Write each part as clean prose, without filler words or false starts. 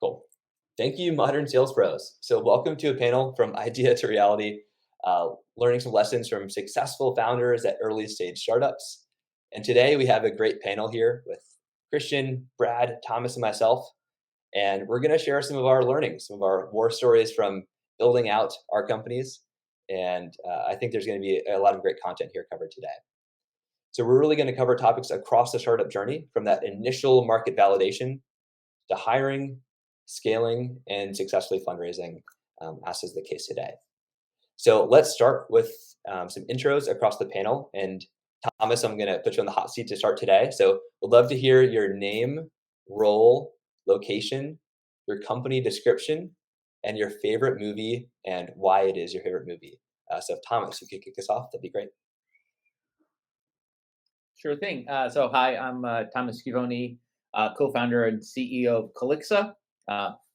Cool. Thank you, modern sales pros. So welcome to a panel from idea to reality, learning some lessons from successful founders at early stage startups. And today we have a great panel here with Christian, Brad, Thomas, and myself. And we're going to share some of our learnings, some of our war stories from building out our companies. And I think there's going to be a lot of great content here covered today. So we're really going to cover topics across the startup journey, from that initial market validation to hiring, scaling, and successfully fundraising, as is the case today. So let's start with some intros across the panel. And Thomas, I'm going to put you on the hot seat to start today. So we'd love to hear your name, role, location, your company description, and your favorite movie and why it is your favorite movie. So Thomas, if you could kick us off, that'd be great. Sure thing. So hi, I'm Thomas Schivoni, co-founder and CEO of Calixa,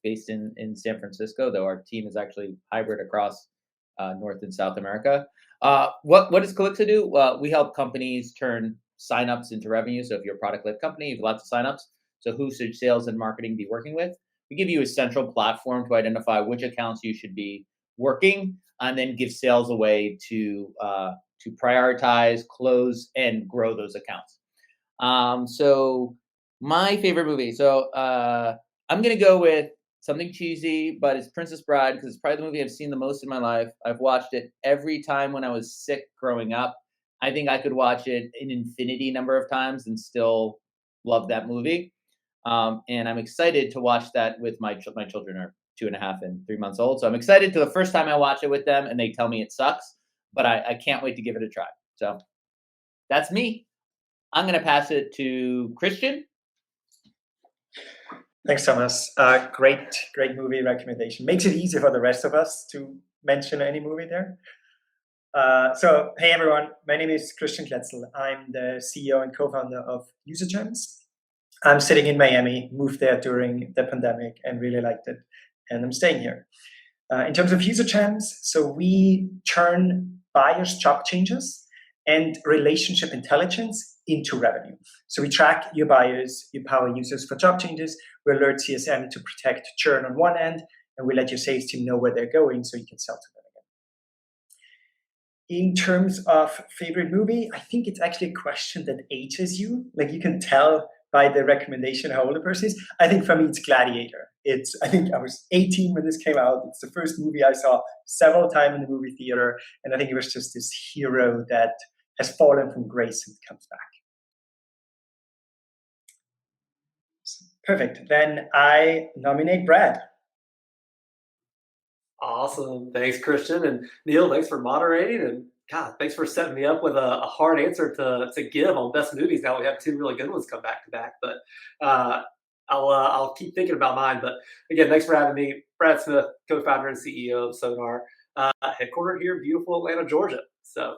based in San Francisco, though our team is actually hybrid across North and South America. What does Calixa do? We help companies turn signups into revenue. So if you're a product-led company, you have lots of signups. So who should sales and marketing be working with? We give you a central platform to identify which accounts you should be working, and then give sales a way to prioritize, close, and grow those accounts. So my favorite movie. So I'm gonna go with something cheesy, but it's Princess Bride because it's probably the movie I've seen the most in my life. I've watched it every time when I was sick growing up. I think I could watch it an infinity number of times and still love that movie. And I'm excited to watch that with my children are 2.5 and 3 months old. So I'm excited to the first time I watch it with them and they tell me it sucks, but I can't wait to give it a try. So that's me. I'm going to pass it to Christian. Thanks, Thomas. Great movie recommendation. Makes it easy for the rest of us to mention any movie there. So, hey everyone, my name is Christian Kletzel. I'm the CEO and co-founder of UserGems. I'm sitting in Miami, moved there during the pandemic and really liked it. And I'm staying here. In terms of UserGems, so we turn buyers' job changes and relationship intelligence into revenue. So we track your buyers, you power users for job changes, we alert CSM to protect churn on one end, and we let your sales team know where they're going so you can sell to them again. In terms of favorite movie, I think it's actually a question that ages you. Like you can tell by the recommendation how old the person is. I think for me, it's Gladiator. I think I was 18 when this came out. It's the first movie I saw several times in the movie theater. And I think it was just this hero that has fallen from grace and comes back. Perfect. Then I nominate Brad. Awesome. Thanks, Christian. And Neil, thanks for moderating. And God, thanks for setting me up with a hard answer to give on best movies. Now we have two really good ones come back to back. But I'll keep thinking about mine. But again, thanks for having me. Brad Smith, co-founder and CEO of Sonar, headquartered here in beautiful Atlanta, Georgia. So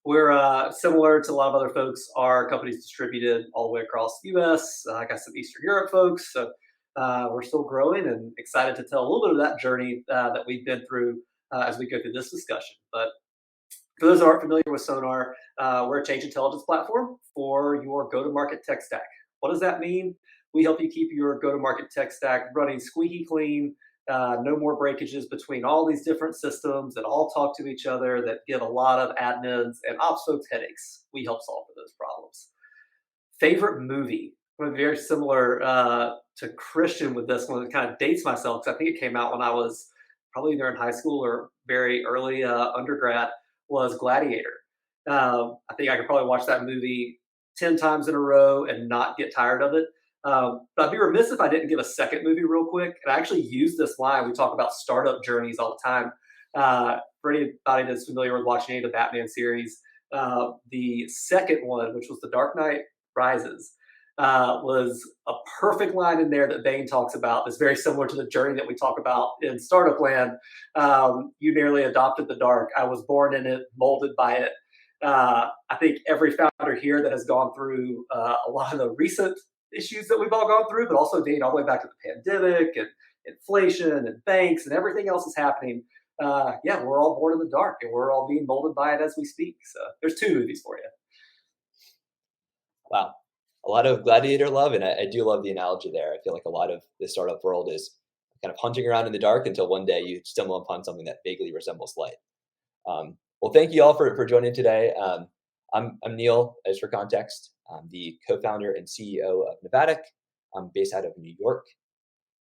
we're similar to a lot of other folks. Our company's distributed all the way across the U.S. I got some Eastern Europe folks. So we're still growing and excited to tell a little bit of that journey that we've been through as we go through this discussion. But for those who aren't familiar with Sonar, we're a change intelligence platform for your go-to-market tech stack. What does that mean? We help you keep your go-to-market tech stack running squeaky clean, no more breakages between all these different systems that all talk to each other, that give a lot of admins and ops folks headaches. We help solve for those problems. Favorite movie? I'm very similar to Christian with this one. It kind of dates myself because I think it came out when I was probably either in high school or very early undergrad, was Gladiator. I think I could probably watch that movie 10 times in a row and not get tired of it. But I'd be remiss if I didn't give a second movie real quick. And I actually use this line. We talk about startup journeys all the time. For anybody that's familiar with watching any of the Batman series, the second one, which was The Dark Knight Rises, was a perfect line in there that Bane talks about. That's very similar to the journey that we talk about in Startup Land. You nearly adopted the dark. I was born in it, molded by it. I think every founder here that has gone through a lot of the recent issues that we've all gone through, but also dating all the way back to the pandemic and inflation and banks and everything else is happening. We're all born in the dark and we're all being molded by it as we speak. So there's two movies for you. Wow. a lot of gladiator love, and I do love the analogy there. I feel like a lot of the startup world is kind of hunting around in the dark until one day you stumble upon something that vaguely resembles light. Well, thank you all for joining today. I'm Neil, as for context. I'm the co-founder and CEO of Novatic. I'm based out of New York.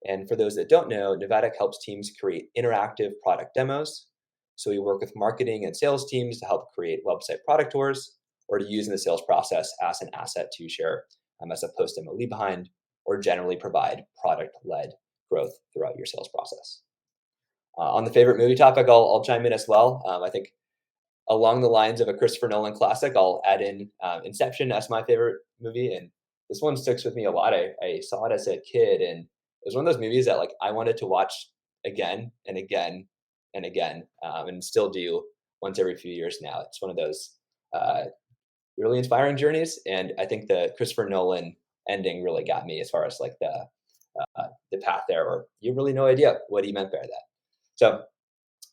And for those that don't know, Novatic helps teams create interactive product demos. So we work with marketing and sales teams to help create website product tours, or to use in the sales process as an asset to share as a post-demo lead behind, or generally provide product-led growth throughout your sales process. On the favorite movie topic, I'll chime in as well. I think along the lines of a Christopher Nolan classic, I'll add in Inception as my favorite movie, and this one sticks with me a lot. I saw it as a kid, and it was one of those movies that like I wanted to watch again and again and again, and still do once every few years now. It's one of those really inspiring journeys, and I think the Christopher Nolan ending really got me as far as like the path there, or you have really no idea what he meant by that. So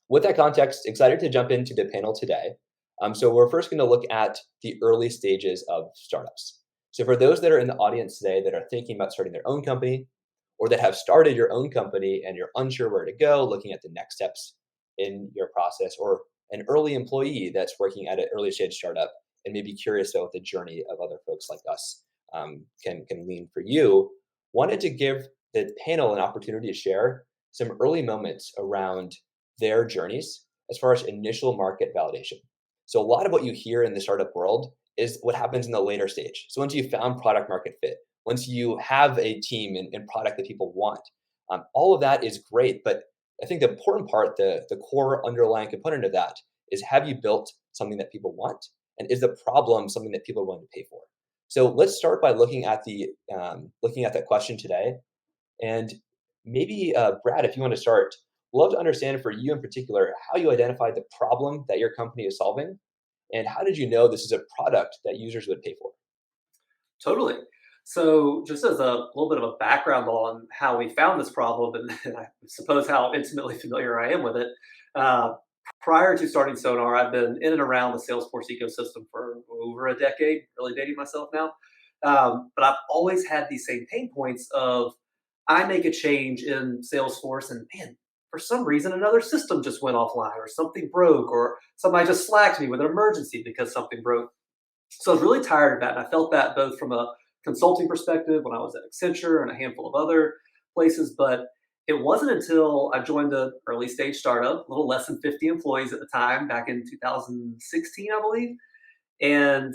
with that context, excited to jump into the panel today. So we're first going to look at the early stages of startups. So for those that are in the audience today that are thinking about starting their own company, or that have started your own company and you're unsure where to go, looking at the next steps in your process, or an early employee that's working at an early stage startup and maybe curious about what the journey of other folks like us can lean for you, wanted to give the panel an opportunity to share some early moments around their journeys as far as initial market validation. So a lot of what you hear in the startup world is what happens in the later stage. So once you found product market fit, once you have a team and product that people want, all of that is great. But I think the important part, the core underlying component of that is, have you built something that people want? And is the problem something that people are willing to pay for? So let's start by looking at that question today. And maybe Brad, if you want to start, love to understand for you in particular how you identified the problem that your company is solving, and how did you know this is a product that users would pay for? Totally. So just as a little bit of a background on how we found this problem, and I suppose how intimately familiar I am with it, uh, prior to starting Sonar, I've been in and around the Salesforce ecosystem for over a decade, really dating myself now. But I've always had these same pain points of, I make a change in Salesforce and man, for some reason, another system just went offline or something broke or somebody just slacked me with an emergency because something broke. So I was really tired of that. And I felt that both from a consulting perspective when I was at Accenture and a handful of other places. But it wasn't until I joined an early stage startup, a little less than 50 employees at the time, back in 2016, I believe. And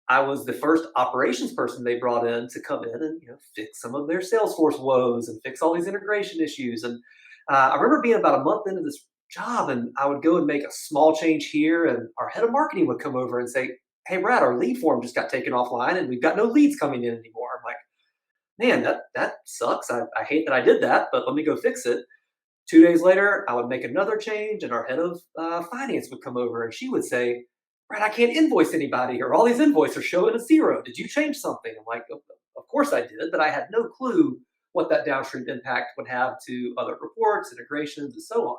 I was the first operations person they brought in to come in and fix some of their Salesforce woes and fix all these integration issues. And I remember being about a month into this job, and I would go and make a small change here, and our head of marketing would come over and say, "Hey, Brad, our lead form just got taken offline, and we've got no leads coming in anymore." I'm like, "Man, that sucks. I hate that I did that, but let me go fix it." 2 days later, I would make another change, and our head of finance would come over, and she would say, "Brad, I can't invoice anybody, or all these invoices are showing a zero. Did you change something?" I'm like, Of course I did, but I had no clue what that downstream impact would have to other reports, integrations, and so on.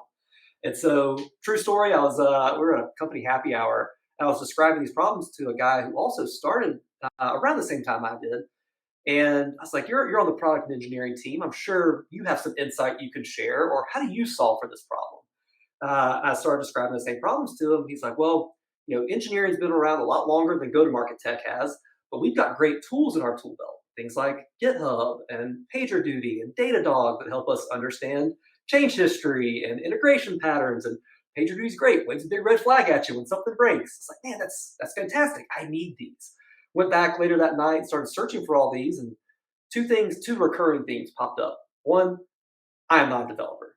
And so, true story, I was we were at a company happy hour, and I was describing these problems to a guy who also started around the same time I did. And I was like, you're on the product and engineering team. I'm sure you have some insight you can share, or how do you solve for this problem? I started describing the same problems to him. He's like, well, engineering's been around a lot longer than go-to-market tech has, but we've got great tools in our tool belt. Things like GitHub and PagerDuty and Datadog that help us understand change history and integration patterns. And PagerDuty's great. Waves a big red flag at you when something breaks. It's like, man, that's fantastic. I need these. Went back later that night, started searching for all these, and two recurring themes popped up. One, I am not a developer.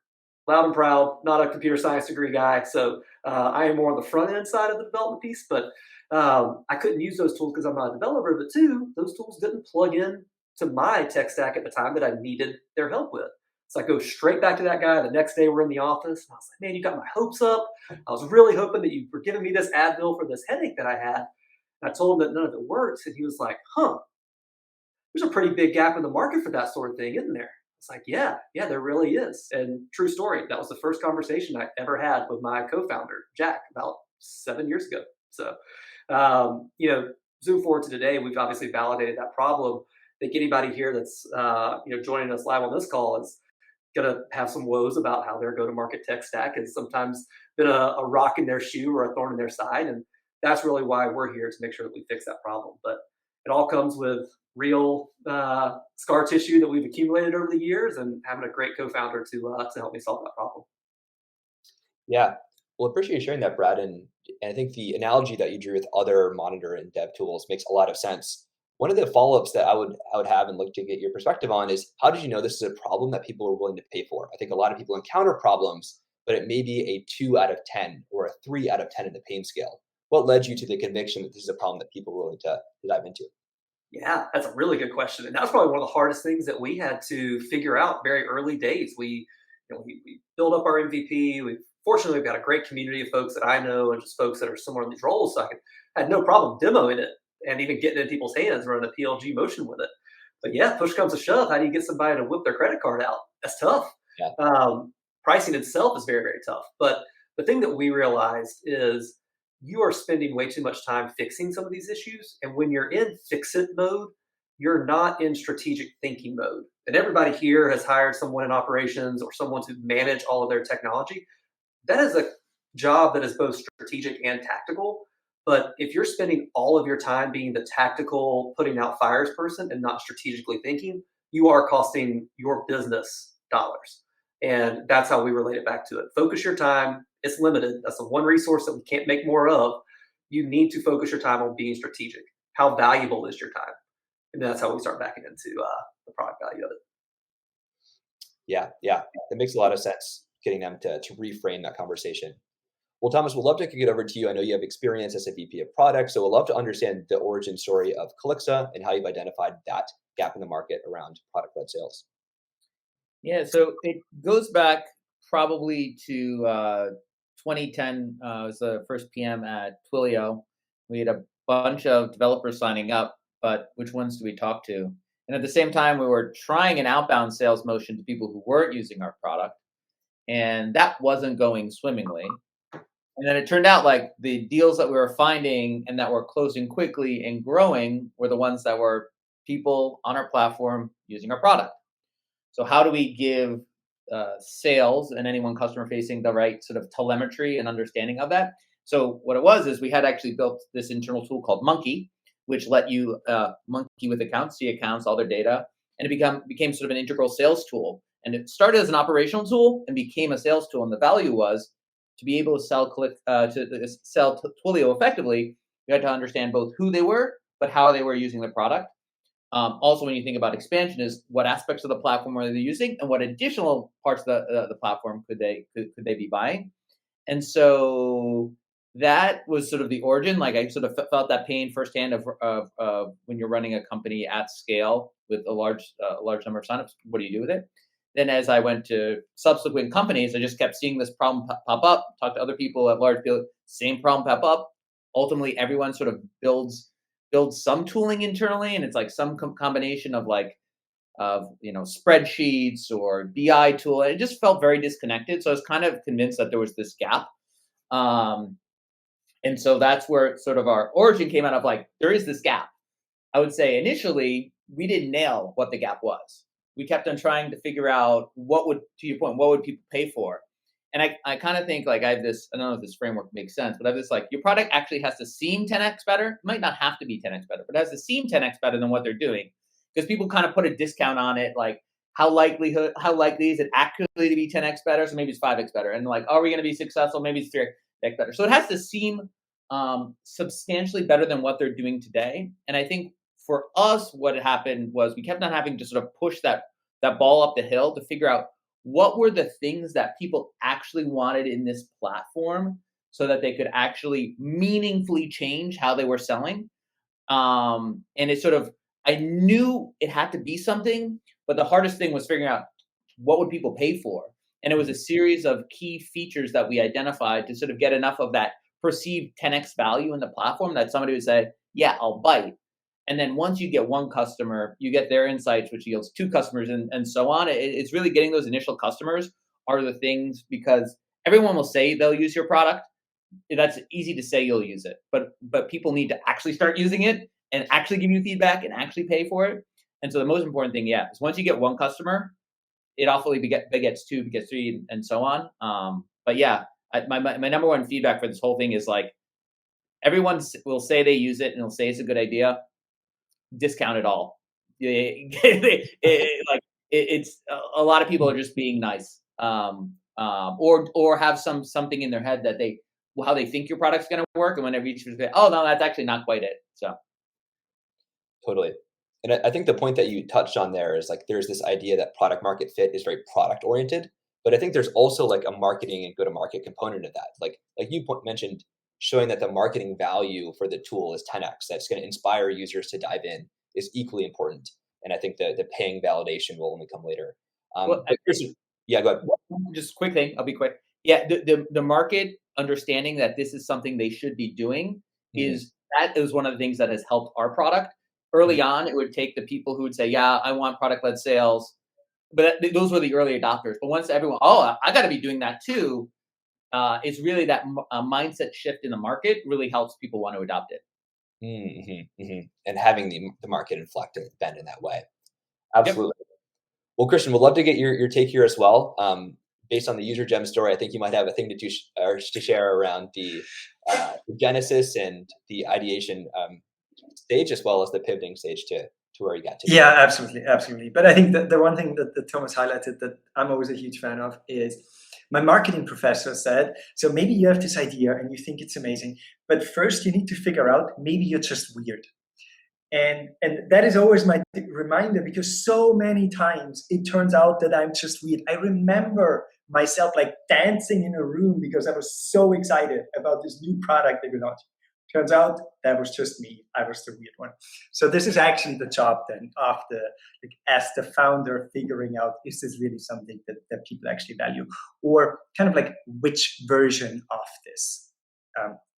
Loud and proud, not a computer science degree guy. So I am more on the front end side of the development piece, but I couldn't use those tools because I'm not a developer. But two, those tools didn't plug in to my tech stack at the time that I needed their help with. So I go straight back to that guy. The next day we're in the office. And I was like, man, you got my hopes up. I was really hoping that you were giving me this Advil for this headache that I had. And I told him that none of it works. And he was like, there's a pretty big gap in the market for that sort of thing, isn't there? It's like, yeah, there really is. And true story, that was the first conversation I ever had with my co-founder, Jack, about 7 years ago. So, zoom forward to today, we've obviously validated that problem. I think anybody here that's joining us live on this call is going to have some woes about how their go-to-market tech stack has sometimes been a rock in their shoe or a thorn in their side, and that's really why we're here, to make sure that we fix that problem. But it all comes with real scar tissue that we've accumulated over the years, and having a great co-founder to help me solve that problem. Yeah. Well, appreciate you sharing that, Brad. And I think the analogy that you drew with other monitor and dev tools makes a lot of sense. One of the follow-ups that I would have and look to get your perspective on is, how did you know this is a problem that people are willing to pay for? I think a lot of people encounter problems, but it may be a 2 out of 10 or a 3 out of 10 in the pain scale. What led you to the conviction that this is a problem that people are willing to dive into? Yeah, that's a really good question, and that's probably one of the hardest things that we had to figure out very early days. We build up our MVP. Fortunately, we've got a great community of folks that I know, and just folks that are similar in these roles. So I had no problem demoing it and even getting it in people's hands, running a PLG motion with it. But yeah, push comes to shove. How do you get somebody to whip their credit card out? That's tough. Yeah. Pricing itself is very, very tough. But the thing that we realized is, you are spending way too much time fixing some of these issues. And when you're in fix it mode, you're not in strategic thinking mode. And everybody here has hired someone in operations or someone to manage all of their technology. That is a job that is both strategic and tactical. But if you're spending all of your time being the tactical, putting out fires person and not strategically thinking, you are costing your business dollars. And that's how we relate it back to it. Focus your time. It's limited. That's the one resource that we can't make more of. You need to focus your time on being strategic. How valuable is your time? And that's how we start backing into the product value of it. Yeah, that makes a lot of sense, getting them to reframe that conversation. Well, Thomas, we'd love to kick it over to you. I know you have experience as a VP of product, so we'd love to understand the origin story of Calixa and how you've identified that gap in the market around product-led sales. Yeah, so it goes back probably to 2010. I was the first PM at Twilio. We had a bunch of developers signing up, but which ones do we talk to? And at the same time, we were trying an outbound sales motion to people who weren't using our product, and that wasn't going swimmingly. And then it turned out like the deals that we were finding and that were closing quickly and growing were the ones that were people on our platform using our product. So how do we give sales and anyone customer facing the right sort of telemetry and understanding of that? So what it was is, we had actually built this internal tool called Monkey, which let you monkey with accounts, see accounts, all their data, and it became sort of an integral sales tool. And it started as an operational tool and became a sales tool. And the value was to be able to sell Twilio effectively. You had to understand both who they were, but how they were using the product. Also, when you think about expansion, is what aspects of the platform are they using, and what additional parts of the platform could they be buying? And so that was sort of the origin. Like, I sort of felt that pain firsthand of when you're running a company at scale with a large number of signups. What do you do with it? Then, as I went to subsequent companies, I just kept seeing this problem pop up. Talk to other people at large, same problem pop up. Ultimately, everyone sort of builds some tooling internally, and it's like some combination of spreadsheets or BI tool. It just felt very disconnected. So I was kind of convinced that there was this gap. And so that's where sort of our origin came out of, like, there is this gap. I would say initially we didn't nail what the gap was. We kept on trying to figure out to your point, what would people pay for? And I kind of think, like, I have this, I don't know if this framework makes sense, but I have this, like, your product actually has to seem 10x better. It might not have to be 10x better, but it has to seem 10x better than what they're doing. Because people kind of put a discount on it, like, how likely is it actually to be 10x better? So maybe it's 5x better. And like, are we going to be successful? Maybe it's 3x better. So it has to seem substantially better than what they're doing today. And I think for us, what happened was we kept on having to sort of push that ball up the hill to figure out what were the things that people actually wanted in this platform so that they could actually meaningfully change how they were selling. And it sort of, I knew it had to be something, but the hardest thing was figuring out what would people pay for. And it was a series of key features that we identified to sort of get enough of that perceived 10x value in the platform that somebody would say, yeah, I'll bite. And then once you get one customer, you get their insights, which yields two customers, and so on. It's really getting those initial customers are the things, because everyone will say they'll use your product. That's easy to say you'll use it, but people need to actually start using it. and actually give you feedback and actually pay for it. And so the most important thing, is once you get one customer, it awfully begets two, begets three, and so on. But yeah, my number one feedback for this whole thing is like, everyone will say they use it and they'll say it's a good idea. Discount it all. It's a lot of people are just being nice, or have something in their head that how they think your product's going to work, and when it reaches, oh no, that's actually not quite it. So Totally. And I think the point that you touched on there is like there's this idea that product market fit is very product oriented, but I think there's also like a marketing and go-to-market component of that. Like you mentioned, showing that the marketing value for the tool is 10x, that's going to inspire users to dive in, is equally important. And I think the paying validation will only come later. well, But yeah, go ahead. just quick thing. I'll be quick. Yeah, the market understanding that this is something they should be doing is one of the things that has helped our product. Early on, it would take the people who would say, "Yeah, I want product-led sales," but those were the early adopters. But once everyone, "Oh, I got to be doing that too," it's really that mindset shift in the market really helps people want to adopt it. And having the market inflect and bend in that way. Absolutely. Yep. Well, Christian, we'd love to get your take here as well. Based on the user gem story, I think you might have a thing to share around the genesis and the ideation stage, as well as the pivoting stage to where you got to. Yeah, absolutely. But I think that the one thing that Thomas highlighted that I'm always a huge fan of is my marketing professor said, so maybe you have this idea and you think it's amazing, but first you need to figure out maybe you're just weird. And that is always my reminder, because so many times it turns out that I'm just weird. I remember myself like dancing in a room because I was so excited about this new product that we launched. Turns out that was just me. I was the weird one. So this is actually the job then of as the founder, figuring out, is this really something that people actually value, or kind of like which version of this,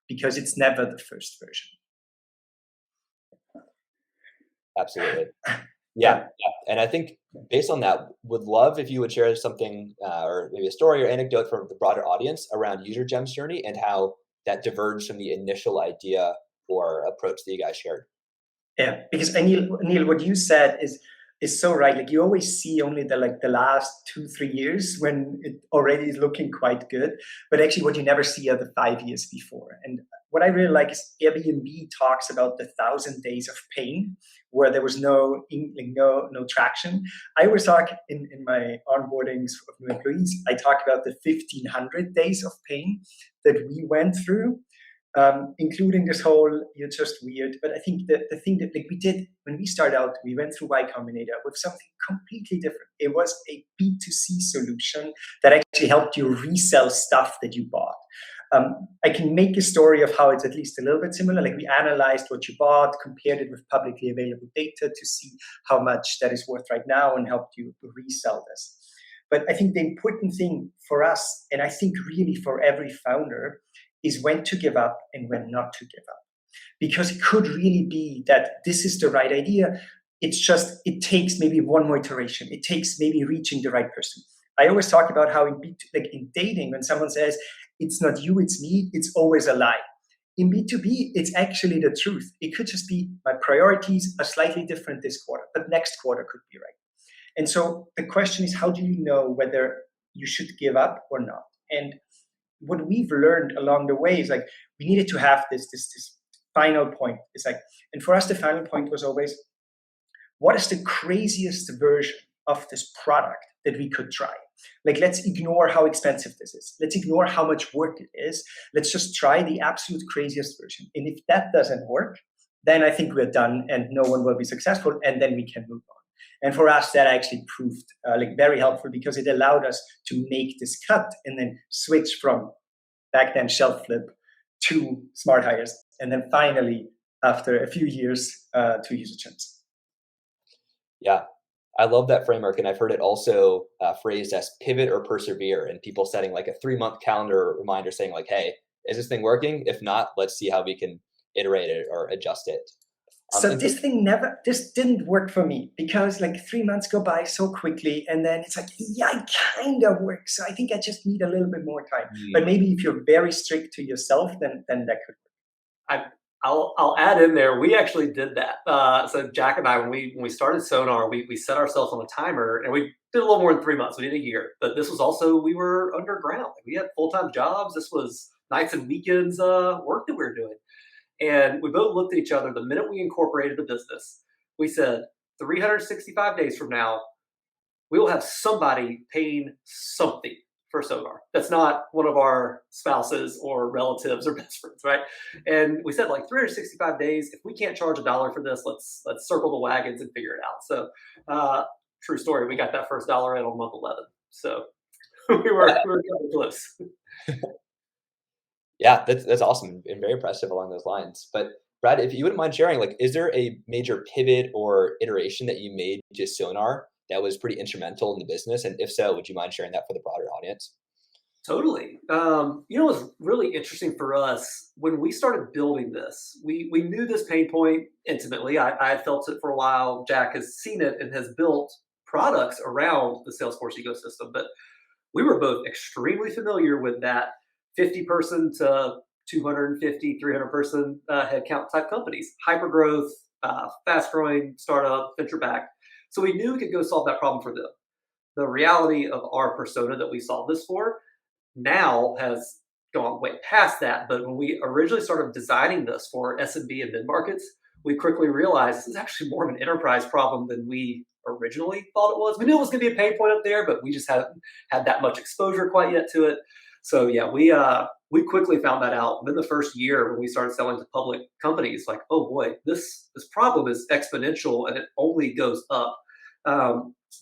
because it's never the first version. Absolutely. Yeah. And I think based on that, would love if you would share something or maybe a story or anecdote from the broader audience around user gem's journey and how that diverged from the initial idea or approach that you guys shared. Yeah, because Neil, what you said is so right. Like you always see only the last 2-3 years when it already is looking quite good, but actually what you never see are the 5 years before. And what I really like is Airbnb talks about the 1,000 days of pain, where there was no traction. I always talk in my onboardings of new employees, I talk about the 1,500 days of pain that we went through, including this whole "you're just weird." But I think the thing that we did when we started out, we went through Y Combinator with something completely different. It was a B2C solution that actually helped you resell stuff that you bought. I can make a story of how it's at least a little bit similar. Like we analyzed what you bought, compared it with publicly available data to see how much that is worth right now, and helped you resell this. But I think the important thing for us, and I think really for every founder, is when to give up and when not to give up. Because it could really be that this is the right idea. It's just, it takes maybe one more iteration. It takes maybe reaching the right person. I always talk about how in dating, when someone says, it's not you, it's me, it's always a lie. In B2B, it's actually the truth. It could just be my priorities are slightly different this quarter, but next quarter could be right. And so the question is, how do you know whether you should give up or not? And what we've learned along the way is like, we needed to have this final point. It's like, and for us, the final point was always, what is the craziest version of this product that we could try? Like, let's ignore how expensive this is. Let's ignore how much work it is. Let's just try the absolute craziest version. And if that doesn't work, then I think we're done and no one will be successful, and then we can move on. And for us, that actually proved very helpful, because it allowed us to make this cut and then switch from back then shelf flip to smart hires. And then finally, after a few years, to user gems. Yeah, I love that framework. And I've heard it also phrased as pivot or persevere, and people setting like a 3-month calendar reminder saying like, hey, is this thing working? If not, let's see how we can iterate it or adjust it. So this didn't work for me, because like 3 months go by so quickly, and then it's like, yeah, it kind of works. So I think I just need a little bit more time. But maybe if you're very strict to yourself, then that could work. I'll add in there. We actually did that. So Jack and I, when we started Sonar, we set ourselves on a timer, and we did a little more than 3 months. We did a year, but this was also, we were underground. We had full-time jobs. This was nights and weekends work that we were doing, and we both looked at each other the minute we incorporated the business. We said, 365 days from now, we will have somebody paying something for Sonar. That's not one of our spouses or relatives or best friends, right? And we said, like, 365 days, if we can't charge $1 for this, let's circle the wagons and figure it out. So true story, we got that first dollar in on month 11. So we were getting close. Yeah, that's awesome and very impressive along those lines. But Brad, if you wouldn't mind sharing, like, is there a major pivot or iteration that you made to Sonar that was pretty instrumental in the business? And if so, would you mind sharing that for the broader audience? Totally. It was really interesting for us when we started building this. We knew this pain point intimately. I had felt it for a while. Jack has seen it and has built products around the Salesforce ecosystem. But we were both extremely familiar with that 50-person to 250, 300-person headcount type companies, hyper growth, fast growing startup, venture backed. So we knew we could go solve that problem for them. The reality of our persona that we solved this for now has gone way past that. But when we originally started designing this for SMB and mid markets, we quickly realized this is actually more of an enterprise problem than we originally thought it was. We knew it was going to be a pain point up there, but we just hadn't had that much exposure quite yet to it. So yeah, we quickly found that out within the first year when we started selling to public companies. Like, oh boy, this problem is exponential and it only goes up.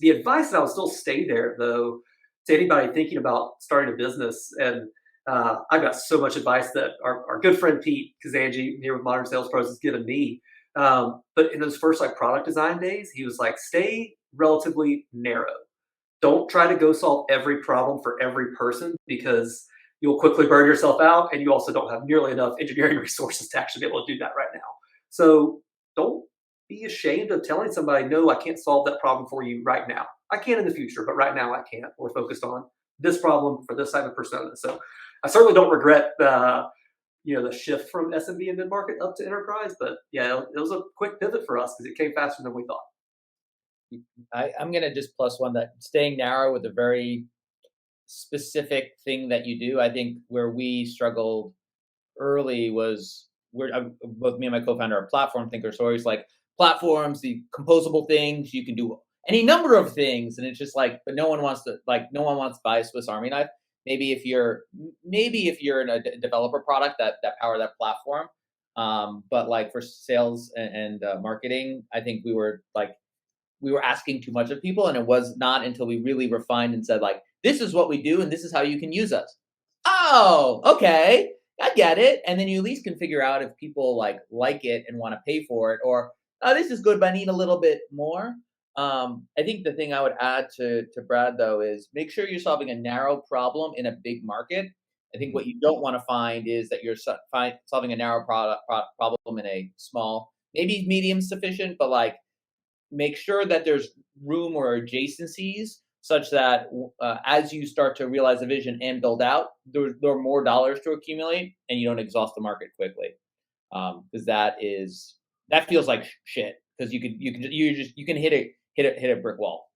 The advice that I would still stay there, though, to anybody thinking about starting a business, and I've got so much advice that our good friend Pete Kazanji here with Modern Sales Pros has given me. But in those first like product design days, he was like, stay relatively narrow. Don't try to go solve every problem for every person, because you'll quickly burn yourself out, and you also don't have nearly enough engineering resources to actually be able to do that right now. So don't be ashamed of telling somebody, no, I can't solve that problem for you right now. I can in the future, but right now I can't. We're focused on this problem for this type of persona. So I certainly don't regret the shift from SMB and mid-market up to enterprise, but yeah, it was a quick pivot for us because it came faster than we thought. I'm going to just plus one that staying narrow with a very specific thing that you do. I think where we struggled early was both me and my co-founder are platform thinkers. So always like platforms, the composable things, you can do any number of things. And it's just like, but no one wants to buy a Swiss Army knife. Maybe if you're in a developer product that power that platform. But like for sales and marketing, I think we were asking too much of people, and it was not until we really refined and said, like, this is what we do and this is how you can use us. Oh, okay, I get it. And then you at least can figure out if people like it and want to pay for it, or oh, this is good, but I need a little bit more. I think the thing I would add to Brad, though, is make sure you're solving a narrow problem in a big market. I think what you don't want to find is that you're solving a narrow problem in a small, maybe medium sufficient, but like make sure that there's room or adjacencies such that as you start to realize the vision and build out, there are more dollars to accumulate, and you don't exhaust the market quickly, because that feels like shit, because you can hit a brick wall.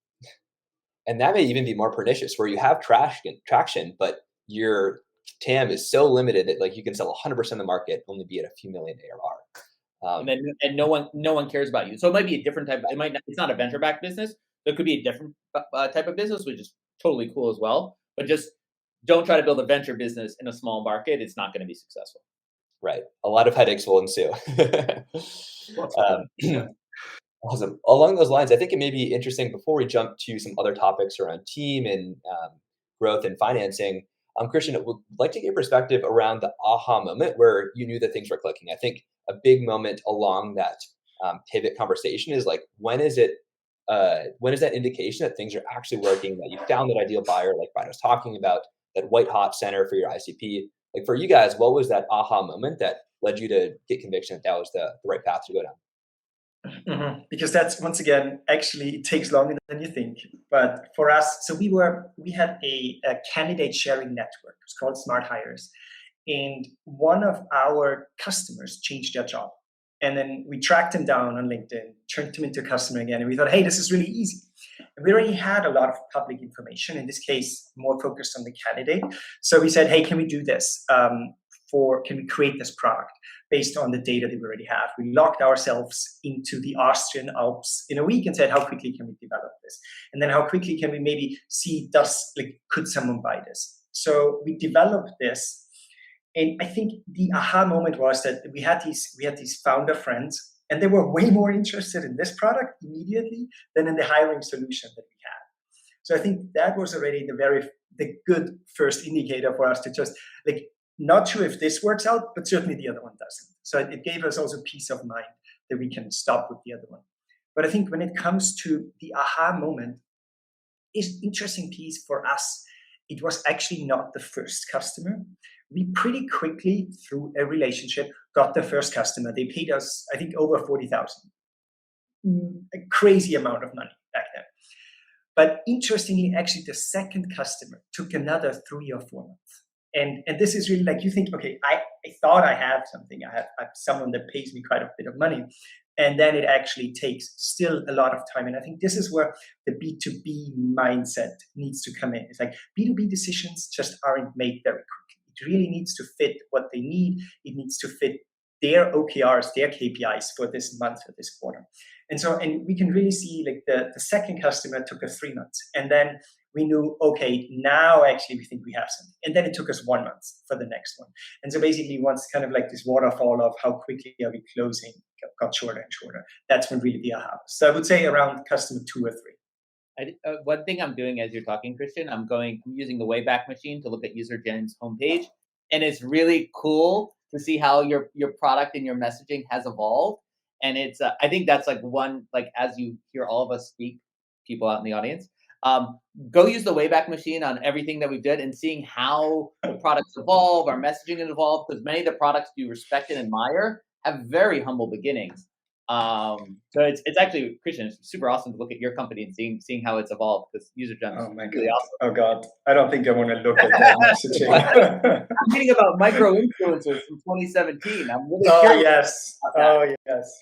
And that may even be more pernicious, where you have traction, but your TAM is so limited that like you can sell 100% of the market, only be at a few million ARR. And no one cares about you. So it might be a different type. It's not a venture backed business. There could be a different type of business, which is totally cool as well. But just don't try to build a venture business in a small market. It's not going to be successful. Right. A lot of headaches will ensue. Awesome. Along those lines, I think it may be interesting before we jump to some other topics around team and growth and financing. Christian, I would like to get your perspective around the aha moment where you knew that things were clicking. I think a big moment along that pivot conversation is like, when is that indication that things are actually working, that you found that ideal buyer, like Brian was talking about, that white hot center for your ICP? Like for you guys, what was that aha moment that led you to get conviction that was the right path to go down? Mm-hmm. Because that's, once again, actually it takes longer than you think. But for us, so we had a candidate sharing network. It's called Smart Hires. and one of our customers changed their job. And then we tracked him down on LinkedIn, turned him into a customer again, and we thought, hey, this is really easy. And we already had a lot of public information, in this case, more focused on the candidate. So we said, hey, can we do this? Can we create this product based on the data that we already have? We locked ourselves into the Austrian Alps in a week and said, how quickly can we develop this? And then how quickly can we maybe see, could someone buy this? So we developed this. And I think the aha moment was that we had these founder friends, and they were way more interested in this product immediately than in the hiring solution that we had. So I think that was already the good first indicator for us to just not sure if this works out, but certainly the other one doesn't. So it gave us also peace of mind that we can stop with the other one. But I think when it comes to the aha moment, is interesting piece for us. It was actually not the first customer. We pretty quickly, through a relationship, got the first customer. They paid us, I think, over 40,000. A crazy amount of money back then. But interestingly, actually, the second customer took another 3 or 4 months. And this is really you think, okay, I thought I had something. I have someone that pays me quite a bit of money. And then it actually takes still a lot of time. And I think this is where the B2B mindset needs to come in. It's B2B decisions just aren't made very quickly. It really needs to fit what they need. It needs to fit their OKRs, their KPIs for this month, for this quarter. And we can really see the second customer took us 3 months. And then we knew, okay, now actually we think we have something. And then it took us 1 month for the next one. And so basically once this waterfall of how quickly are we closing got shorter and shorter. That's when really the aha was. So I would say around customer 2 or 3. One thing I'm doing as you're talking, Christian, I'm using the Wayback Machine to look at UserGen's homepage. And it's really cool to see how your product and your messaging has evolved. And it's, I think that's as you hear all of us speak, people out in the audience, go use the Wayback Machine on everything that we did and seeing how the products evolve, our messaging has evolved, because many of the products you respect and admire have very humble beginnings. So it's actually, Christian, it's super awesome to look at your company and seeing how it's evolved, because UserGen is really awesome. Oh God, I don't think I want to look at that messaging. I'm reading about micro influencers from 2017. I'm really curious. Oh yes.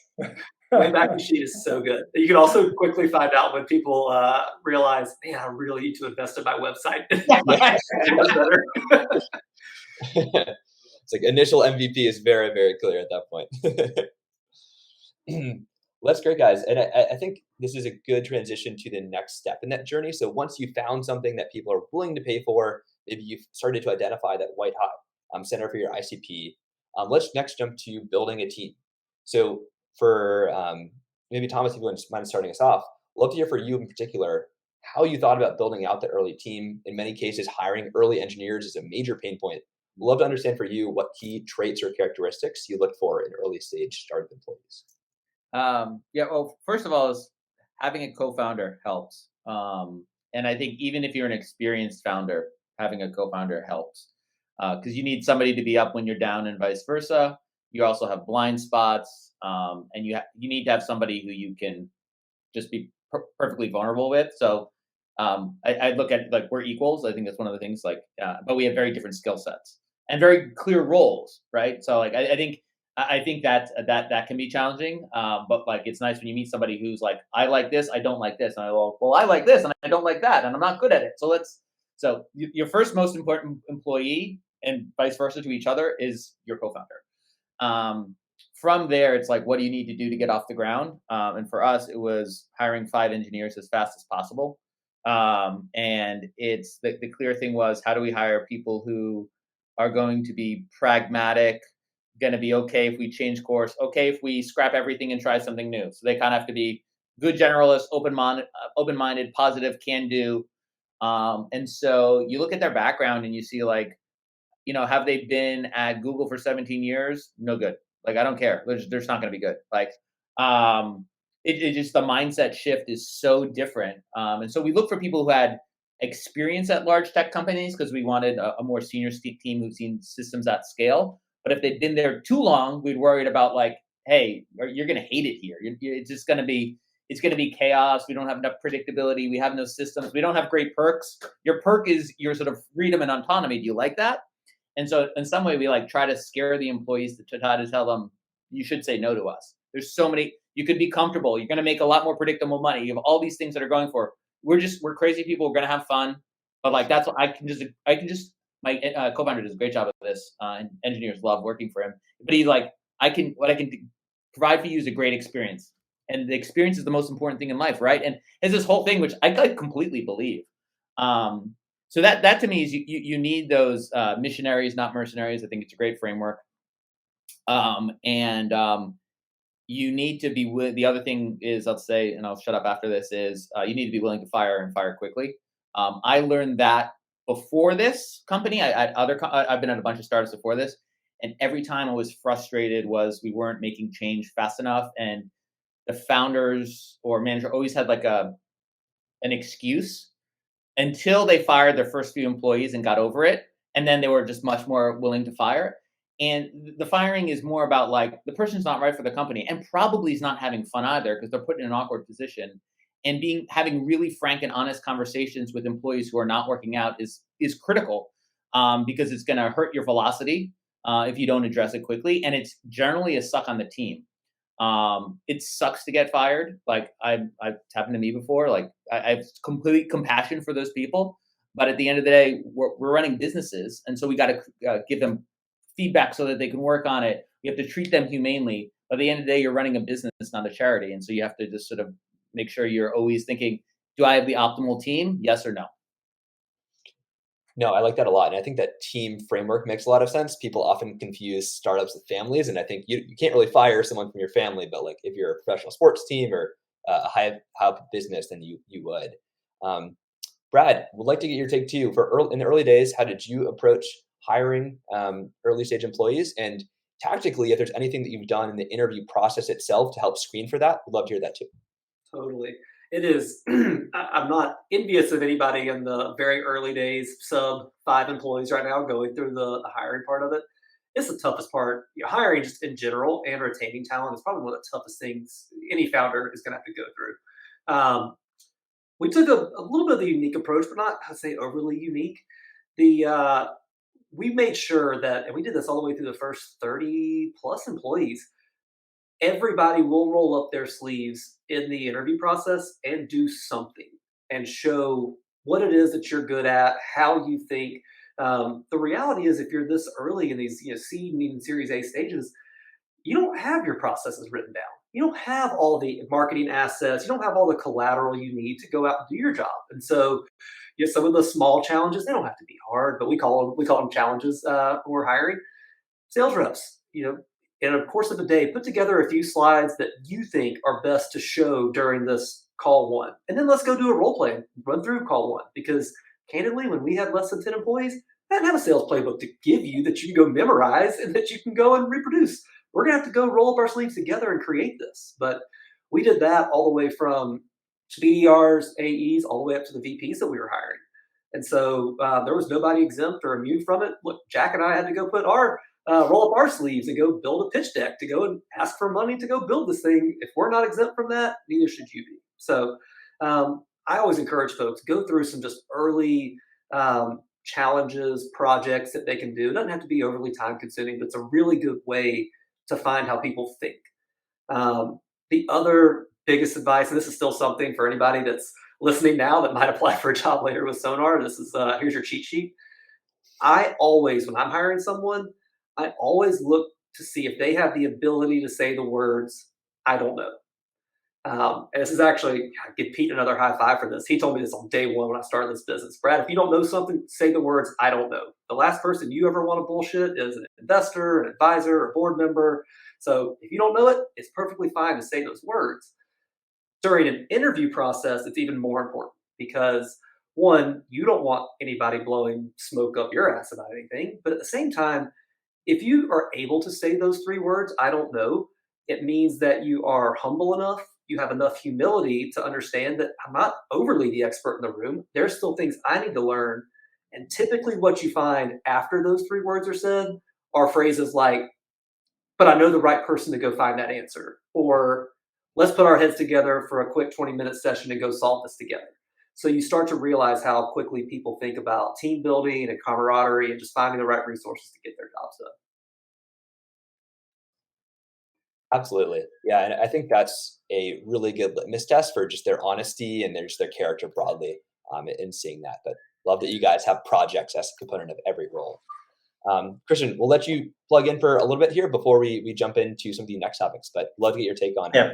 Wayback Machine is so good. You can also quickly find out when people realize, man, I really need to invest in my website. It's initial MVP is very, very clear at that point. Well, that's great, guys. And I think this is a good transition to the next step in that journey. So once you found something that people are willing to pay for, maybe you've started to identify that white hot center for your ICP, let's next jump to building a team. So for maybe Thomas, if you wouldn't mind starting us off, love to hear for you in particular, how you thought about building out the early team. In many cases, hiring early engineers is a major pain point. We'd love to understand for you what key traits or characteristics you look for in early stage startup employees. Well, first of all, is having a co-founder helps. And I think even if you're an experienced founder, having a co-founder helps, because you need somebody to be up when you're down and vice versa. You also have blind spots, and you need to have somebody who you can just be perfectly vulnerable with. So I look at we're equals. I think that's one of the things. But we have very different skill sets and very clear roles, right? So I think that can be challenging. But it's nice when you meet somebody who's I like this, I don't like this, and I like this and I don't like that, and I'm not good at it. So your first most important employee, and vice versa to each other, is your co-founder. From there, it's what do you need to do to get off the ground? And for us, it was hiring 5 engineers as fast as possible. And it's the clear thing was, how do we hire people who are going to be pragmatic, going to be okay if we change course, okay if we scrap everything and try something new. So they kind of have to be good generalists, open-minded, positive, can do. And so you look at their background and you see have they been at Google for 17 years? No good. I don't care. They're just not going to be good. It just, the mindset shift is so different. And so we look for people who had experience at large tech companies, because we wanted a more senior team who've seen systems at scale. But if they'd been there too long, we'd worried about hey, you're going to hate it here. It's just going to be, it's going to be chaos. We don't have enough predictability. We have no systems. We don't have great perks. Your perk is your sort of freedom and autonomy. Do you like that? And so in some way, we like try to scare the employees to try to tell them, you should say no to us. There's so many, you could be comfortable. You're going to make a lot more predictable money. You have all these things that are going for. We're crazy people. We're going to have fun. But like, that's what my co-founder does a great job of this. And engineers love working for him, but he's like, what I can provide for you is a great experience. And the experience is the most important thing in life. Right. And it's this whole thing, which I completely believe. So that to me is you need those missionaries, not mercenaries. I think it's a great framework. You need to be the other thing is, I'll say, and I'll shut up after this, is you need to be willing to fire and fire quickly. I learned that before this company. I've been at a bunch of startups before this, and every time I was frustrated was we weren't making change fast enough, and the founders or manager always had like an excuse until they fired their first few employees and got over it, and then they were just much more willing to fire. And the firing is more about like the person's not right for the company, and probably is not having fun either because they're put in an awkward position. And having really frank and honest conversations with employees who are not working out is critical, because it's going to hurt your velocity if you don't address it quickly, and it's generally a suck on the team. It sucks to get fired. Like it's happened to me before. Like I have complete compassion for those people, but at the end of the day, we're running businesses, and so we got to give them feedback so that they can work on it. You have to treat them humanely. But at the end of the day, you're running a business, not a charity, and so you have to just sort of make sure you're always thinking, do I have the optimal team? Yes or no? No, I like that a lot. And I think that team framework makes a lot of sense. People often confuse startups with families. And I think you can't really fire someone from your family, but like if you're a professional sports team or a high business, then you would. Brad, would like to get your take too. In the early days, how did you approach hiring early stage employees? And tactically, if there's anything that you've done in the interview process itself to help screen for that, we'd love to hear that too. Totally. It is. I'm not envious of anybody in the very early days, sub 5 employees right now going through the hiring part of it. It's the toughest part. Hiring just in general and retaining talent is probably one of the toughest things any founder is going to have to go through. We took a little bit of the unique approach, but not, I'd say, overly unique. We made sure that, and we did this all the way through the first 30 plus employees, everybody will roll up their sleeves in the interview process and do something and show what it is that you're good at, how you think. The reality is, if you're this early in these seed and even Series A stages, you don't have your processes written down. You don't have all the marketing assets. You don't have all the collateral you need to go out and do your job. And so, some of the small challenges, they don't have to be hard, but we call them challenges when we're hiring. Sales reps, in the course of a day, put together a few slides that you think are best to show during this call one. And then let's go do a role play, run through call one. Because candidly, when we had less than 10 employees, I didn't have a sales playbook to give you that you can go memorize and that you can go and reproduce. We're going to have to go roll up our sleeves together and create this. But we did that all the way from BDRs, AEs, all the way up to the VPs that we were hiring. And so there was nobody exempt or immune from it. Look, Jack and I had to go put roll up our sleeves and go build a pitch deck to go and ask for money to go build this thing. If we're not exempt from that, neither should you be. So I always encourage folks, go through some just early challenges, projects that they can do. It doesn't have to be overly time consuming, but it's a really good way to find how people think. The other biggest advice, and this is still something for anybody that's listening now that might apply for a job later with Sonar, this is here's your cheat sheet. I always, when I'm hiring someone, I always look to see if they have the ability to say the words, I don't know. And this is actually, I give Pete another high five for this. He told me this on day one when I started this business. Brad, if you don't know something, say the words, I don't know. The last person you ever want to bullshit is an investor, an advisor, a board member. So if you don't know it, it's perfectly fine to say those words. During an interview process, it's even more important because, one, you don't want anybody blowing smoke up your ass about anything. But at the same time, if you are able to say those 3 words, I don't know, it means that you are humble enough, you have enough humility to understand that I'm not overly the expert in the room. There's still things I need to learn. And typically what you find after those 3 words are said are phrases like, but I know the right person to go find that answer. Or let's put our heads together for a quick 20-minute session and go solve this together. So you start to realize how quickly people think about team building and camaraderie and just finding the right resources to get their jobs done. Absolutely. Yeah, and I think that's a really good litmus test for just their honesty and their character broadly, in seeing that. But love that you guys have projects as a component of every role. Christian, we'll let you plug in for a little bit here before we jump into some of the next topics, but love to get your take on Yeah.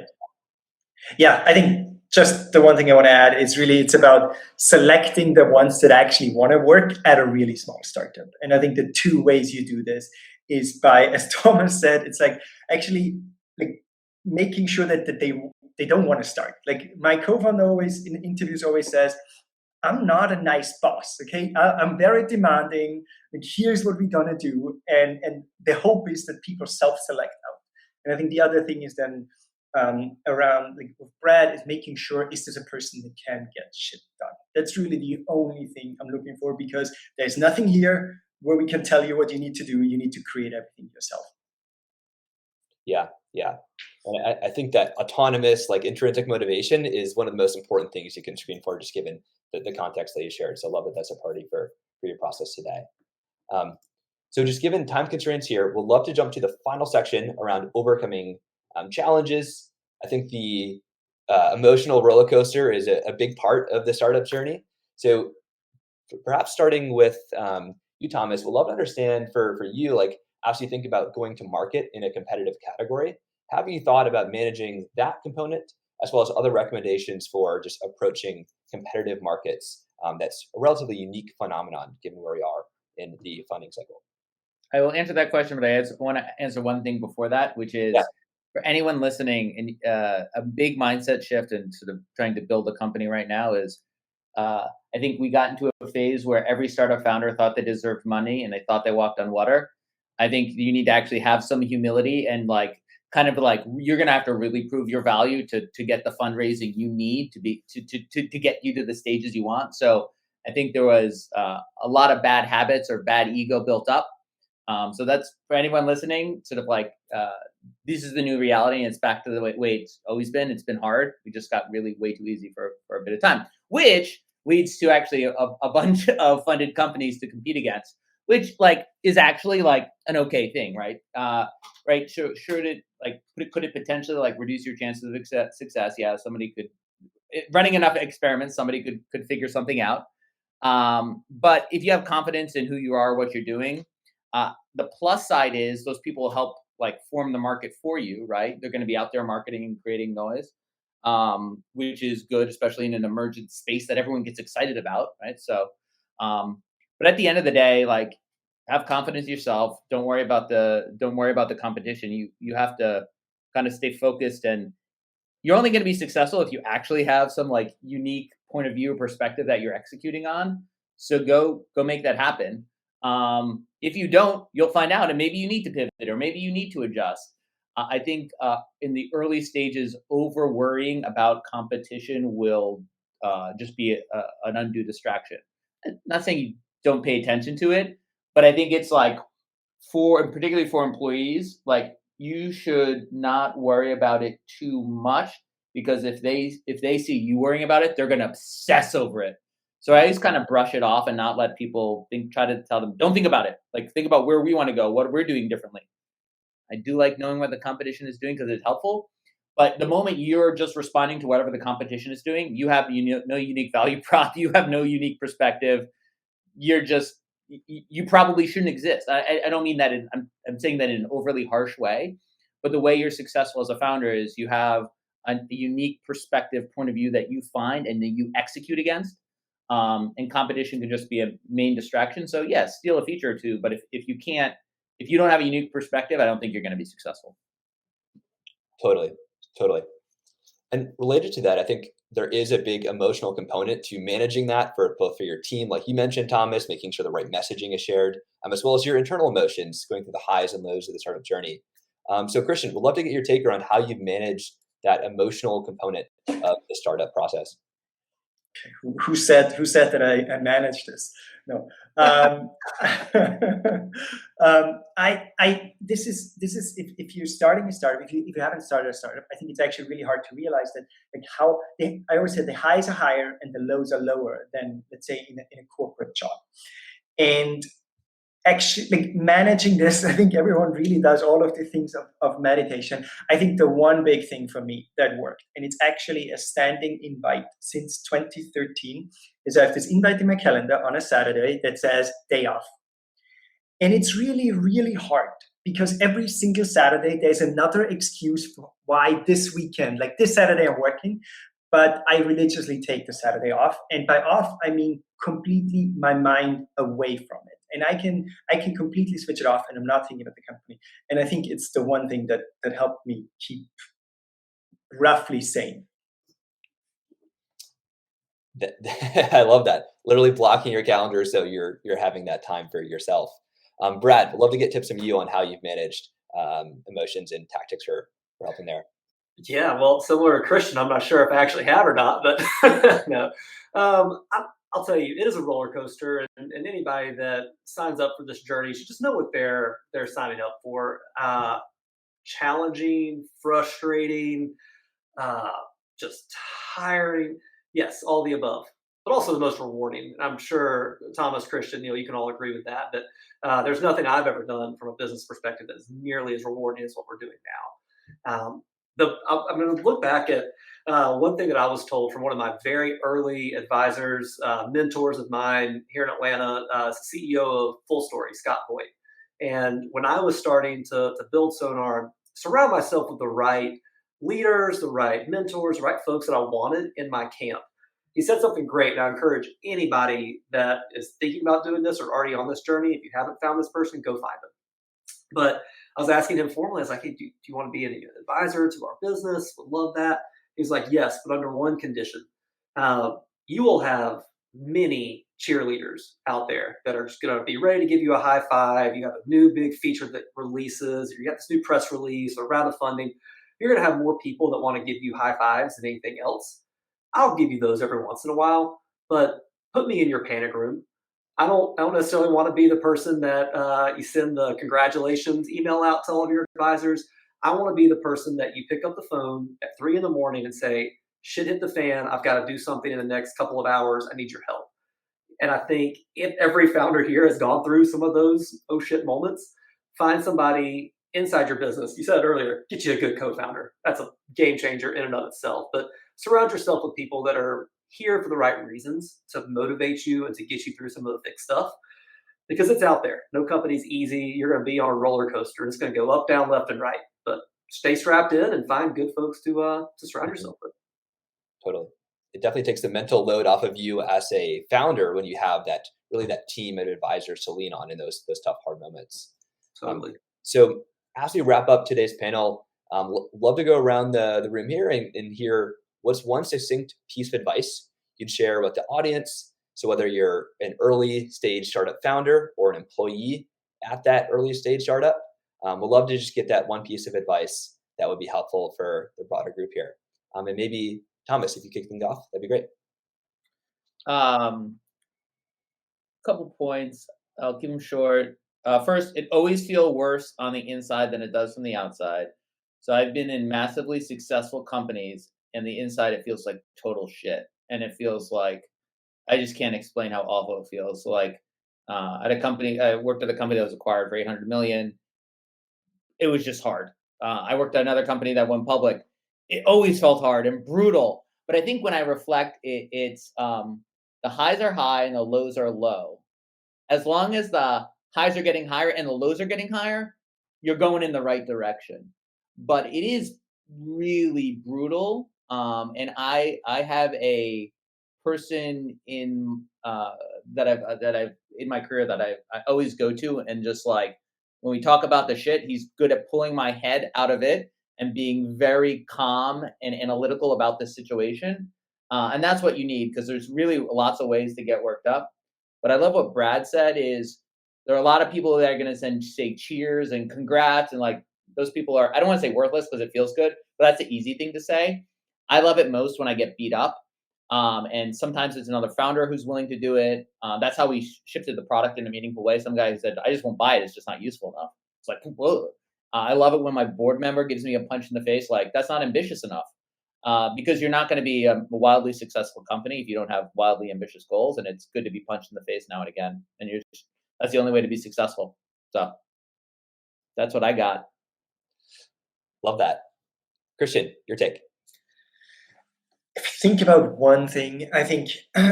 Yeah, I think just the one thing I want to add is really it's about selecting the ones that actually want to work at a really small startup. And I think the two ways you do this is by, as Thomas said, it's like actually like making sure that they don't want to start. Like my co-founder always in interviews always says, I'm not a nice boss, okay? I'm very demanding. Like, here's what we're gonna do, and the hope is that people self-select out. And I think the other thing is then around like with Brad is making sure is this a person that can get shit done. That's really the only thing I'm looking for because there's nothing here where we can tell you what you need to do. You need to create everything yourself. Yeah, yeah. And I think that autonomous, like intrinsic motivation is one of the most important things you can screen for, just given the context that you shared. So I love that that's a party for your process today. So just given time constraints here, we'll love to jump to the final section around overcoming challenges. I think the emotional roller coaster is a big part of the startup journey. So perhaps starting with you, Thomas, we'd love to understand for you, like as you think about going to market in a competitive category, have you thought about managing that component as well as other recommendations for just approaching competitive markets? That's a relatively unique phenomenon given where we are in the funding cycle. I will answer that question, but I want to answer one thing before that, which is Yeah. for anyone listening, and a big mindset shift and sort of trying to build a company right now is I think we got into a phase where every startup founder thought they deserved money and they thought they walked on water. I think you need to actually have some humility and like kind of like you're gonna have to really prove your value to get the fundraising you need to get you to the stages you want. So I think there was a lot of bad habits or bad ego built up. So that's for anyone listening, sort of like this is the new reality, and it's back to the way it's always been. It's been hard. We just got really way too easy for a bit of time, which leads to actually a bunch of funded companies to compete against, which like is actually like an okay thing, right? Right? Sure, to like could it potentially like reduce your chances of success? Yeah, somebody could running enough experiments, somebody could figure something out. But if you have confidence in who you are, what you're doing, the plus side is those people will help like form the market for you, right? They're going to be out there marketing and creating noise, which is good, especially in an emergent space that everyone gets excited about, right? So, but at the end of the day, like have confidence in yourself. Don't worry about the competition. You have to kind of stay focused, and you're only going to be successful if you actually have some like unique point of view or perspective that you're executing on. So go make that happen. If you don't, you'll find out, and maybe you need to pivot or maybe you need to adjust. I think in the early stages, over worrying about competition will just be an undue distraction. I'm not saying you don't pay attention to it, but I think it's like particularly for employees, like you should not worry about it too much because if they see you worrying about it, they're going to obsess over it. So I always kind of brush it off and not let people try to tell them, don't think about it. Like think about where we want to go, what we're doing differently. I do like knowing what the competition is doing because it's helpful. But the moment you're just responding to whatever the competition is doing, you have no unique value prop. You have no unique perspective. You're just you probably shouldn't exist. I don't mean that I'm saying that in an overly harsh way, but the way you're successful as a founder is you have a unique perspective, point of view that you find and then you execute against. And competition can just be a main distraction. So yes, steal a feature or two, but if you don't have a unique perspective, I don't think you're going to be successful. Totally, totally. And related to that, I think there is a big emotional component to managing that for both for your team, like you mentioned, Thomas, making sure the right messaging is shared, as well as your internal emotions, going through the highs and lows of the startup journey. So, Christian, we'd love to get your take around how you've managed that emotional component of the startup process. Who said that I managed this? No. This is if you're starting a startup, if you haven't started a startup, I think it's actually really hard to realize that, like, I always say the highs are higher and the lows are lower than, let's say, in a corporate job. And actually, like, managing this, I think everyone really does all of the things of meditation. I think the one big thing for me that worked, and it's actually a standing invite since 2013, is I have this invite in my calendar on a Saturday that says day off. And it's really, really hard because every single Saturday there's another excuse for why this weekend, like this Saturday I'm working, but I religiously take the Saturday off. And by off, I mean completely my mind away from it. And I can completely switch it off and I'm not thinking about the company. And I think it's the one thing that helped me keep roughly sane. I love that. Literally blocking your calendar so you're having that time for yourself. Brad, would love to get tips from you on how you've managed emotions and tactics for helping there. Yeah, well, similar to Christian, I'm not sure if I actually have or not, but no. I'll tell you, it is a roller coaster, and anybody that signs up for this journey should just know what they're signing up for. Challenging, frustrating, just tiring. Yes, all the above, but also the most rewarding. I'm sure Thomas, Christian, you can all agree with that. That there's nothing I've ever done from a business perspective that is nearly as rewarding as what we're doing now. I'm going to look back at one thing that I was told from one of my very early advisors, mentors of mine here in Atlanta, CEO of Full Story, Scott Boyd. And when I was starting to build Sonar, surround myself with the right leaders, the right mentors, the right folks that I wanted in my camp. He said something great, and I encourage anybody that is thinking about doing this or already on this journey, if you haven't found this person, go find them. But I was asking him formally, I was like, hey, do you want to be an advisor to our business? Would love that. He was like, yes, but under one condition. You will have many cheerleaders out there that are just going to be ready to give you a high five. You have a new big feature that releases, or you got this new press release or round of funding. You're going to have more people that want to give you high fives than anything else. I'll give you those every once in a while, but put me in your panic room. I don't necessarily want to be the person that you send the congratulations email out to all of your advisors. I want to be the person that you pick up the phone at 3 a.m. and say, shit hit the fan. I've got to do something in the next couple of hours. I need your help. And I think if every founder here has gone through some of those oh shit moments, find somebody inside your business. You said it earlier, get you a good co-founder. That's a game changer in and of itself. But surround yourself with people that are here for the right reasons to motivate you and to get you through some of the thick stuff, because it's out there. No company's easy. You're going to be on a roller coaster. It's going to go up, down, left, and right. But stay strapped in and find good folks to surround yourself with. Totally. It definitely takes the mental load off of you as a founder when you have that team of advisors to lean on in those tough, hard moments. Totally. So as we wrap up today's panel, love to go around the room here and hear what's one succinct piece of advice you'd share with the audience. So whether you're an early stage startup founder or an employee at that early stage startup, we'd love to just get that one piece of advice that would be helpful for the broader group here. And maybe Thomas, if you kick things off, that'd be great. Couple points. I'll keep them short. First, it always feels worse on the inside than it does from the outside. So I've been in massively successful companies, and the inside it feels like total shit, and it feels like I just can't explain how awful it feels. So like at a company, I worked at a company that was acquired for $800 million. It was just hard. I worked at another company that went public. It always felt hard and brutal. But I think when I reflect, it's the highs are high and the lows are low. As long as the highs are getting higher and the lows are getting higher, you're going in the right direction. But it is really brutal. And I have a person in that I've in my career that I always go to, and just like when we talk about the shit, he's good at pulling my head out of it and being very calm and analytical about the situation. And that's what you need, because there's really lots of ways to get worked up. But I love what Brad said is there are a lot of people that are going to say cheers and congrats. And like those people are, I don't want to say worthless because it feels good, but that's the easy thing to say. I love it most when I get beat up. And sometimes it's another founder who's willing to do it. That's how we shifted the product in a meaningful way. Some guy said, I just won't buy it. It's just not useful enough. It's like, whoa. I love it when my board member gives me a punch in the face, like, that's not ambitious enough. Because you're not going to be a wildly successful company if you don't have wildly ambitious goals. And it's good to be punched in the face now and again. And that's the only way to be successful. So that's what I got. Love that. Christian, your take. If you think about one thing, I think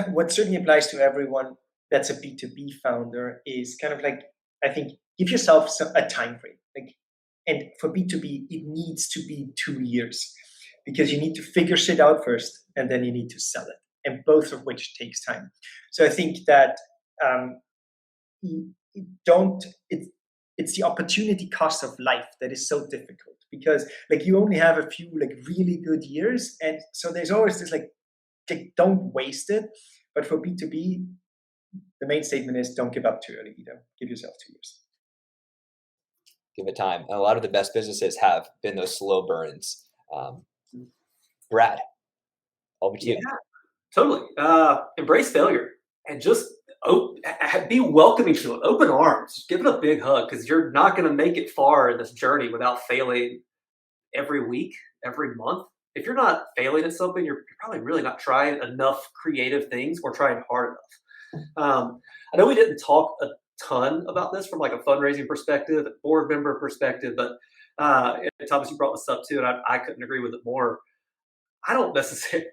what certainly applies to everyone that's a B2B founder is kind of like, I think, give yourself a time frame. Like, and for B2B, it needs to be 2 years, because you need to figure shit out first, and then you need to sell it, and both of which takes time. So I think that it's the opportunity cost of life that is so difficult, because like you only have a few like really good years, and so there's always this like don't waste it. But for B2B, the main statement is don't give up too early either. Give yourself 2 years. Give it time. And a lot of the best businesses have been those slow burns. Brad, over to you. Yeah, totally. Embrace failure and just be welcoming to it. Open arms. Just give it a big hug, because you're not going to make it far in this journey without failing every week, every month. If you're not failing at something, you're probably really not trying enough creative things or trying hard enough. I know we didn't talk a ton about this from like a fundraising perspective, a board member perspective, but Thomas, you brought this up too, and I couldn't agree with it more. I don't necessarily,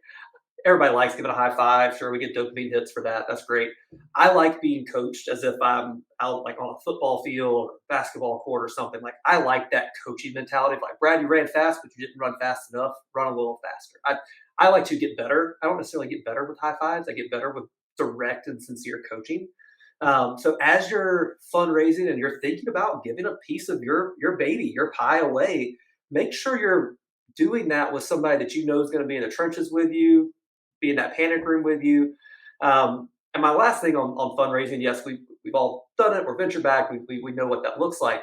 everybody likes giving a high five. Sure, we get dopamine hits for that. That's great. I like being coached as if I'm out like on a football field or basketball court or something. Like, I like that coaching mentality of like, Brad, you ran fast, but you didn't run fast enough. Run a little faster. I like to get better. I don't necessarily get better with high fives. I get better with direct and sincere coaching. So as you're fundraising and you're thinking about giving a piece of your baby, your pie away, make sure you're doing that with somebody that you know is going to be in the trenches with you, be in that panic room with you. And my last thing on fundraising, yes, we've all done it. We're venture back. We know what that looks like.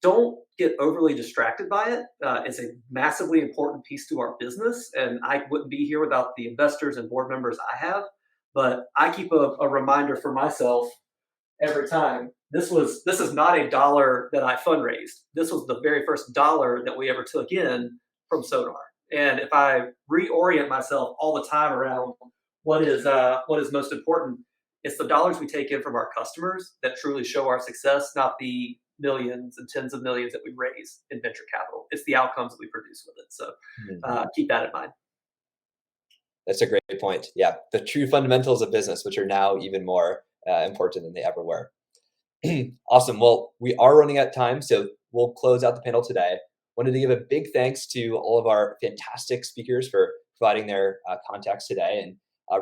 Don't get overly distracted by it. It's a massively important piece to our business, and I wouldn't be here without the investors and board members I have. But I keep a reminder for myself every time. This is not a dollar that I fundraised. This was the very first dollar that we ever took in from Sonar. And if I reorient myself all the time around what is most important, it's the dollars we take in from our customers that truly show our success, not the millions and tens of millions that we raise in venture capital. It's the outcomes that we produce with it. So keep that in mind. That's a great point. Yeah, the true fundamentals of business, which are now even more important than they ever were. Awesome. Well, we are running out of time, so we'll close out the panel today. Wanted to give a big thanks to all of our fantastic speakers for providing their context today, and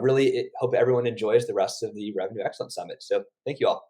really hope everyone enjoys the rest of the Revenue Excellence Summit. So thank you all.